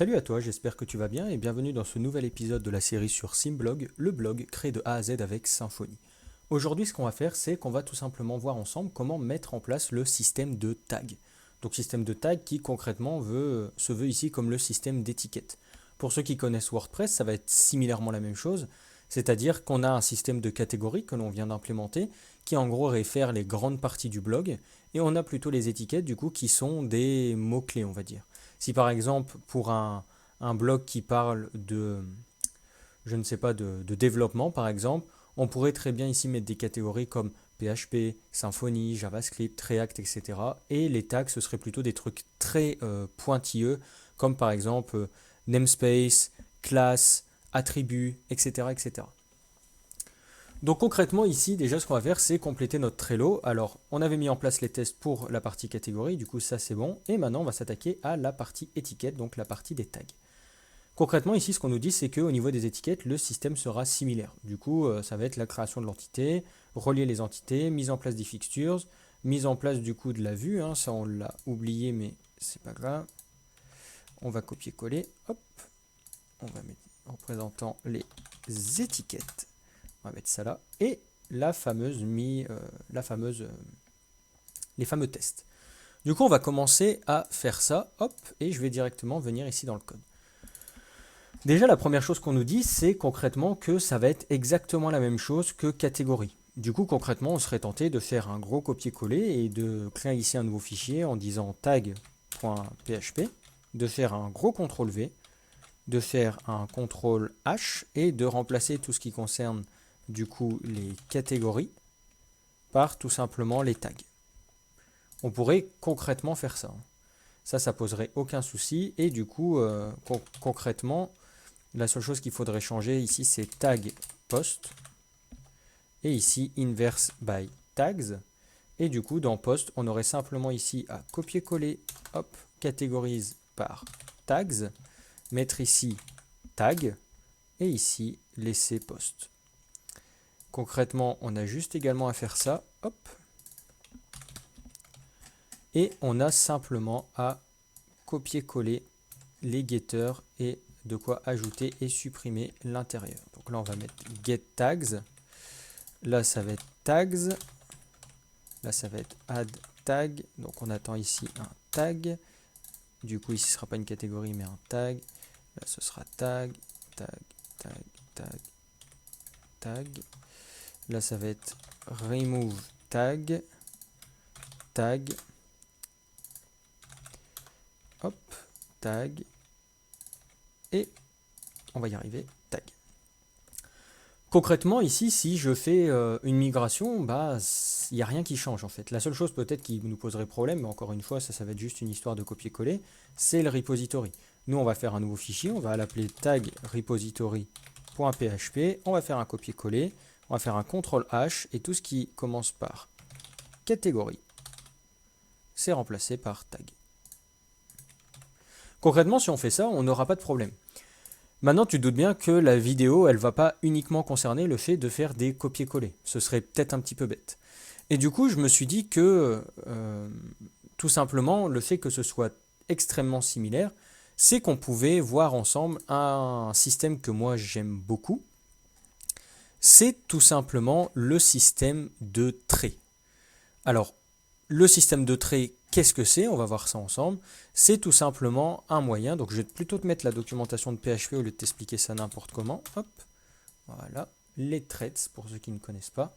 Salut à toi, j'espère que tu vas bien et bienvenue dans ce nouvel épisode de la série sur Symblog, le blog créé de A à Z avec Symfony. Aujourd'hui, ce qu'on va faire, c'est qu'on va tout simplement voir ensemble comment mettre en place le système de tag. Donc système de tag qui concrètement se veut ici comme le système d'étiquette. Pour ceux qui connaissent WordPress, ça va être similairement la même chose, c'est-à-dire qu'on a un système de catégories que l'on vient d'implémenter qui en gros réfère les grandes parties du blog et on a plutôt les étiquettes du coup qui sont des mots-clés on va dire. Si par exemple pour un blog qui parle de, je ne sais pas, de développement par exemple, on pourrait très bien ici mettre des catégories comme PHP, Symfony, JavaScript, React, etc. Et les tags, ce seraient plutôt des trucs très pointilleux, comme par exemple namespace, classe, attribut, etc., etc. Donc concrètement ici, déjà ce qu'on va faire, c'est compléter notre Trello. Alors, on avait mis en place les tests pour la partie catégorie, du coup ça c'est bon. Et maintenant, on va s'attaquer à la partie étiquette, donc la partie des tags. Concrètement, ici, ce qu'on nous dit, c'est qu'au niveau des étiquettes, le système sera similaire. Du coup, ça va être la création de l'entité, relier les entités, mise en place des fixtures, mise en place du coup de la vue. Ça, on l'a oublié, mais c'est pas grave. On va copier-coller. Hop. On va mettre représentant les étiquettes. On va mettre ça là. Et la fameuse les fameux tests. Du coup, on va commencer à faire ça. Hop. Et je vais directement venir ici dans le code. Déjà, la première chose qu'on nous dit, c'est concrètement que ça va être exactement la même chose que catégorie. Du coup, concrètement, on serait tenté de faire un gros copier-coller et de créer ici un nouveau fichier en disant tag.php, de faire un gros CTRL-V, de faire un CTRL-H et de remplacer tout ce qui concerne du coup les catégories par tout simplement les tags. On pourrait concrètement faire ça. Ça poserait aucun souci et du coup, concrètement, la seule chose qu'il faudrait changer ici, c'est tag post. Et ici, inverse by tags. Et du coup, dans post, on aurait simplement ici à copier-coller, hop, catégorise par tags, mettre ici tag, et ici, laisser post. Concrètement, on a juste également à faire ça, hop. Et on a simplement à copier-coller les getters et de quoi ajouter et supprimer l'intérieur. Donc là, on va mettre get tags. Là, ça va être tags. Là, ça va être add tag. Donc, on attend ici un tag. Du coup, ici, ce ne sera pas une catégorie, mais un tag. Là, ce sera tag, tag, tag, tag, tag. Là, ça va être remove tag, tag. Hop, tag. Et on va y arriver, tag. Concrètement, ici, si je fais une migration, il n'y a rien qui change en fait. La seule chose peut-être qui nous poserait problème, mais encore une fois, ça va être juste une histoire de copier-coller, c'est le repository. Nous, on va faire un nouveau fichier, on va l'appeler tag repository.php, on va faire un copier-coller, on va faire un CTRL-H, et tout ce qui commence par catégorie, c'est remplacé par tag. Concrètement, si on fait ça, on n'aura pas de problème. Maintenant, tu te doutes bien que la vidéo, elle ne va pas uniquement concerner le fait de faire des copier-coller. Ce serait peut-être un petit peu bête. Et du coup, je me suis dit que, tout simplement, le fait que ce soit extrêmement similaire, c'est qu'on pouvait voir ensemble un système que moi j'aime beaucoup. C'est tout simplement le système de traits. Alors, le système de traits, qu'est-ce que c'est? On va voir ça ensemble. C'est tout simplement un moyen. Donc, je vais plutôt te mettre la documentation de PHP au lieu de t'expliquer ça n'importe comment. Hop, voilà. Les threads, pour ceux qui ne connaissent pas.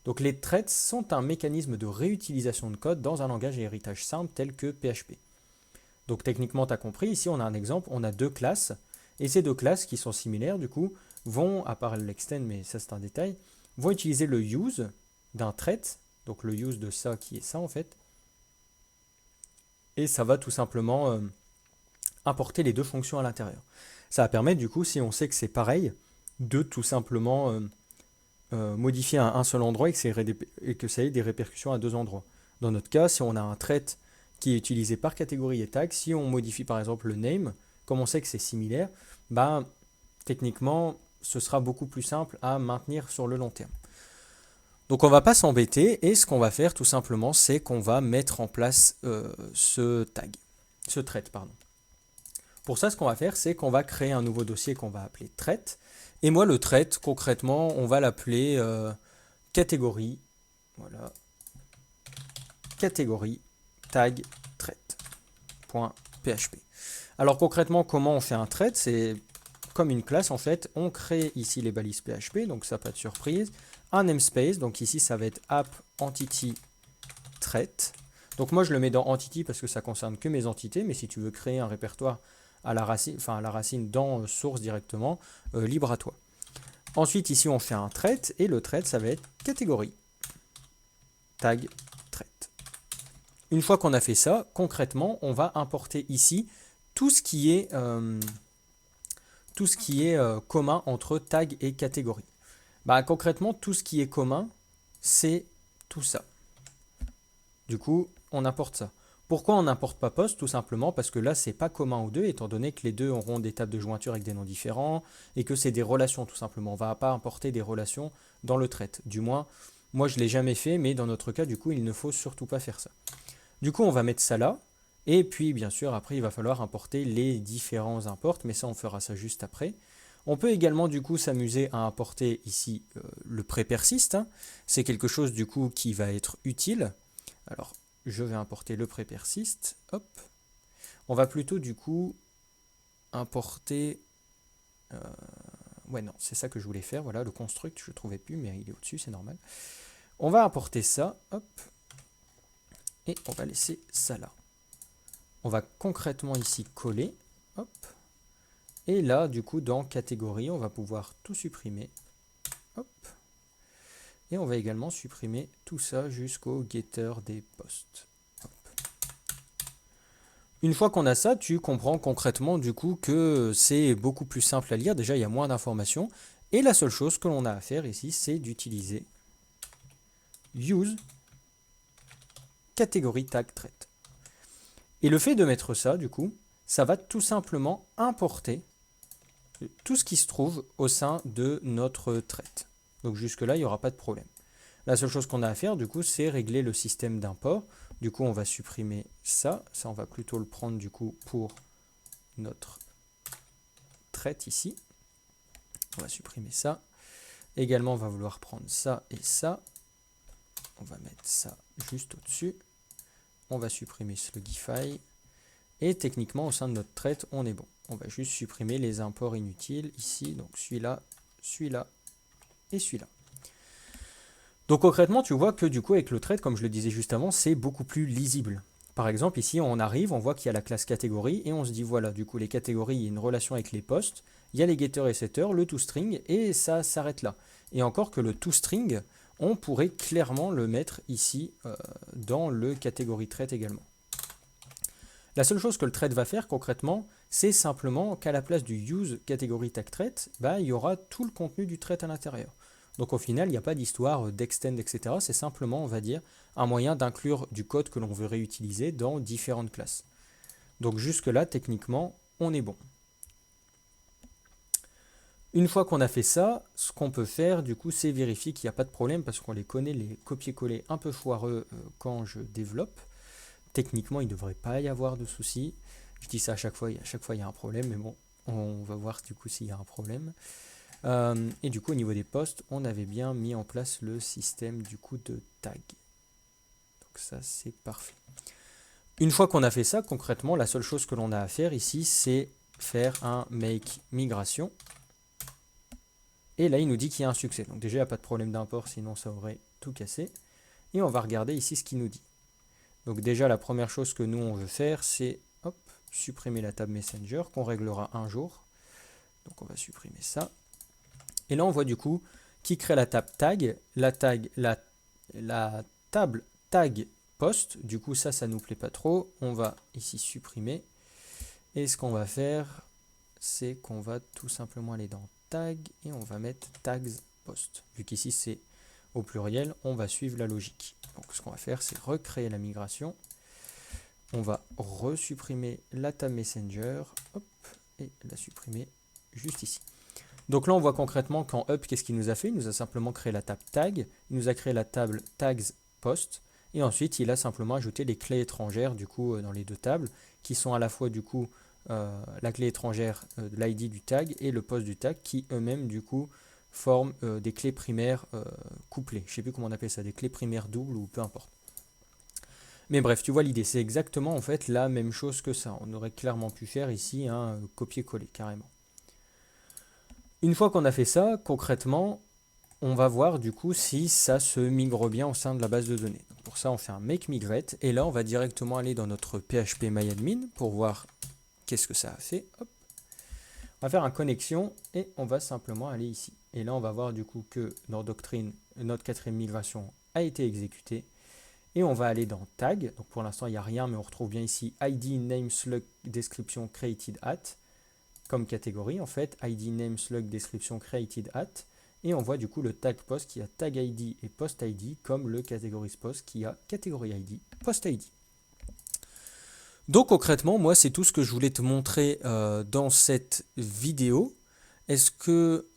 Donc, les threads sont un mécanisme de réutilisation de code dans un langage à héritage simple tel que PHP. Donc, techniquement, tu as compris. Ici, on a un exemple. On a deux classes. Et ces deux classes qui sont similaires, du coup, vont, à part l'extend, mais ça c'est un détail, vont utiliser le use d'un trait. Donc le use de ça qui est ça en fait. Et ça va tout simplement importer les deux fonctions à l'intérieur. Ça va permettre du coup, si on sait que c'est pareil, de tout simplement modifier à un seul endroit et que ça ait des répercussions à deux endroits. Dans notre cas, si on a un trait qui est utilisé par catégorie et tag, si on modifie par exemple le name, comme on sait que c'est similaire, techniquement, ce sera beaucoup plus simple à maintenir sur le long terme. Donc on ne va pas s'embêter et ce qu'on va faire tout simplement, c'est qu'on va mettre en place ce trait. Pour ça, ce qu'on va faire, c'est qu'on va créer un nouveau dossier qu'on va appeler thread. Et moi, le thread, concrètement, on va l'appeler catégorie. Voilà. Catégorie tag thread.php. Alors concrètement, comment on fait un thread? C'est comme une classe en fait. On crée ici les balises PHP, donc ça pas de surprise. Un namespace, donc ici ça va être app entity thread. Donc moi je le mets dans entity parce que ça concerne que mes entités, mais si tu veux créer un répertoire à la racine dans source directement, libre à toi. Ensuite ici on fait un thread et le thread ça va être catégorie tag thread. Une fois qu'on a fait ça, concrètement, on va importer ici tout ce qui est, commun entre tag et catégorie. Bah, concrètement, tout ce qui est commun, c'est tout ça. Du coup, on importe ça. Pourquoi on n'importe pas post? Tout simplement parce que là, c'est pas commun aux deux, étant donné que les deux auront des tables de jointure avec des noms différents et que c'est des relations, tout simplement. On ne va pas importer des relations dans le thread. Du moins, moi, je ne l'ai jamais fait, mais dans notre cas, du coup, il ne faut surtout pas faire ça. Du coup, on va mettre ça là. Et puis, bien sûr, après, il va falloir importer les différents imports, mais ça, on fera ça juste après. On peut également, du coup, s'amuser à importer ici le pré-persist. Hein. C'est quelque chose, du coup, qui va être utile. Alors, je vais importer le pré-persist. Hop. On va plutôt, du coup, importer... ouais, non, c'est ça que je voulais faire. Voilà, le construct, je ne le trouvais plus, mais il est au-dessus, c'est normal. On va importer ça. Hop. Et on va laisser ça là. On va concrètement ici coller. Hop. Et là, du coup, dans catégorie, on va pouvoir tout supprimer. Hop. Et on va également supprimer tout ça jusqu'au getter des posts. Hop. Une fois qu'on a ça, tu comprends concrètement du coup que c'est beaucoup plus simple à lire. Déjà, il y a moins d'informations. Et la seule chose que l'on a à faire ici, c'est d'utiliser use catégorie tag thread. Et le fait de mettre ça, du coup, ça va tout simplement importer tout ce qui se trouve au sein de notre thread. Donc jusque-là, il n'y aura pas de problème. La seule chose qu'on a à faire, du coup, c'est régler le système d'import. Du coup, on va supprimer ça. Ça, on va plutôt le prendre, du coup, pour notre thread ici. On va supprimer ça. Également, on va vouloir prendre ça et ça. On va mettre ça juste au-dessus. On va supprimer Slugify. Et techniquement, au sein de notre thread, on est bon. On va juste supprimer les imports inutiles ici. Donc celui-là, celui-là et celui-là. Donc concrètement, tu vois que du coup, avec le thread, comme je le disais juste avant, c'est beaucoup plus lisible. Par exemple, ici, on arrive, on voit qu'il y a la classe catégorie et on se dit, voilà, du coup, les catégories, il y a une relation avec les posts, il y a les getters et setters, le toString, et ça s'arrête là. Et encore que le toString, on pourrait clairement le mettre ici dans le catégorie thread également. La seule chose que le thread va faire concrètement, c'est simplement qu'à la place du use catégorie tag thread, il y aura tout le contenu du thread à l'intérieur. Donc au final, il n'y a pas d'histoire d'extend, etc. C'est simplement, on va dire, un moyen d'inclure du code que l'on veut réutiliser dans différentes classes. Donc jusque-là, techniquement, on est bon. Une fois qu'on a fait ça, ce qu'on peut faire, du coup, c'est vérifier qu'il n'y a pas de problème, parce qu'on les connaît, les copier-coller un peu foireux quand je développe. Techniquement, il ne devrait pas y avoir de soucis. Je dis ça à chaque fois il y a un problème, mais bon, on va voir du coup s'il y a un problème. Et du coup, au niveau des postes, on avait bien mis en place le système du coup de tag. Donc ça, c'est parfait. Une fois qu'on a fait ça, concrètement, la seule chose que l'on a à faire ici, c'est faire un make migration. Et là, il nous dit qu'il y a un succès. Donc déjà, il n'y a pas de problème d'import, sinon ça aurait tout cassé. Et on va regarder ici ce qu'il nous dit. Donc déjà, la première chose que nous, on veut faire, c'est supprimer la table Messenger, qu'on réglera un jour. Donc on va supprimer ça. Et là, on voit du coup qui crée la table tag, la table tag post. Du coup, ça nous plaît pas trop. On va ici supprimer. Et ce qu'on va faire, c'est qu'on va tout simplement aller dans tag et on va mettre tags post. Vu qu'ici, c'est au pluriel, on va suivre la logique. Donc, ce qu'on va faire, c'est recréer la migration. On va resupprimer la table Messenger et la supprimer juste ici. Donc là, on voit concrètement qu'en up, qu'est-ce qu'il nous a fait? Il nous a simplement créé la table tag, il nous a créé la table tags post, et ensuite, il a simplement ajouté les clés étrangères du coup dans les deux tables, qui sont à la fois du coup la clé étrangère de l'ID du tag et le post du tag qui eux-mêmes du coup forment des clés primaires couplées. Je ne sais plus comment on appelle ça, des clés primaires doubles ou peu importe. Mais bref, tu vois l'idée, c'est exactement en fait la même chose que ça. On aurait clairement pu faire ici un copier-coller carrément. Une fois qu'on a fait ça, concrètement, on va voir du coup si ça se migre bien au sein de la base de données. Donc pour ça, on fait un make migrate et là, on va directement aller dans notre PHP myadmin pour voir qu'est-ce que ça a fait. Hop. On va faire un connexion et on va simplement aller ici. Et là, on va voir du coup que notre doctrine, notre quatrième migration a été exécutée. Et on va aller dans tag. Donc pour l'instant, il n'y a rien, mais on retrouve bien ici ID, name, slug, description, created at comme catégorie en fait. ID, name, slug, description, created at. Et on voit du coup le tag post qui a tag ID et post ID comme le categories post qui a catégorie ID, post ID. Donc concrètement, moi c'est tout ce que je voulais te montrer dans cette vidéo. Est-ce que...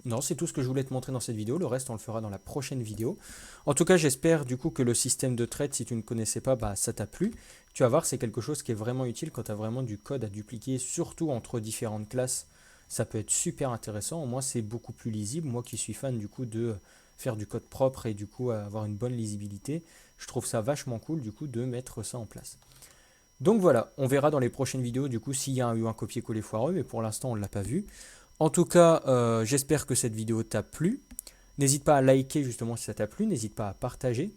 Non, c'est tout ce que je voulais te montrer dans cette vidéo. Le reste, on le fera dans la prochaine vidéo. En tout cas, j'espère du coup que le système de traite, si tu ne connaissais pas, bah, ça t'a plu. Tu vas voir, c'est quelque chose qui est vraiment utile quand tu as vraiment du code à dupliquer, surtout entre différentes classes. Ça peut être super intéressant. Au moins, c'est beaucoup plus lisible. Moi qui suis fan du coup de faire du code propre et du coup avoir une bonne lisibilité, je trouve ça vachement cool du coup de mettre ça en place. Donc voilà, on verra dans les prochaines vidéos du coup s'il y a eu un copier-coller foireux, mais pour l'instant on ne l'a pas vu. En tout cas, j'espère que cette vidéo t'a plu. N'hésite pas à liker justement si ça t'a plu, n'hésite pas à partager.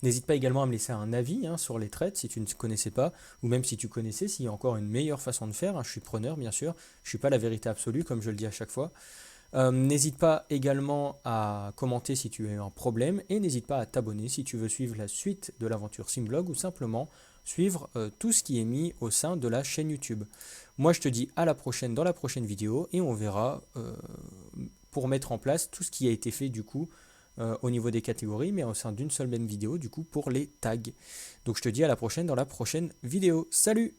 N'hésite pas également à me laisser un avis sur les trades si tu ne connaissais pas, ou même si tu connaissais, s'il y a encore une meilleure façon de faire. Je suis preneur bien sûr, je ne suis pas la vérité absolue comme je le dis à chaque fois. N'hésite pas également à commenter si tu as eu un problème et n'hésite pas à t'abonner si tu veux suivre la suite de l'aventure Simblog ou simplement suivre tout ce qui est mis au sein de la chaîne YouTube. Moi je te dis à la prochaine dans la prochaine vidéo et on verra pour mettre en place tout ce qui a été fait du coup au niveau des catégories mais au sein d'une seule même vidéo du coup pour les tags. Donc je te dis à la prochaine dans la prochaine vidéo. Salut!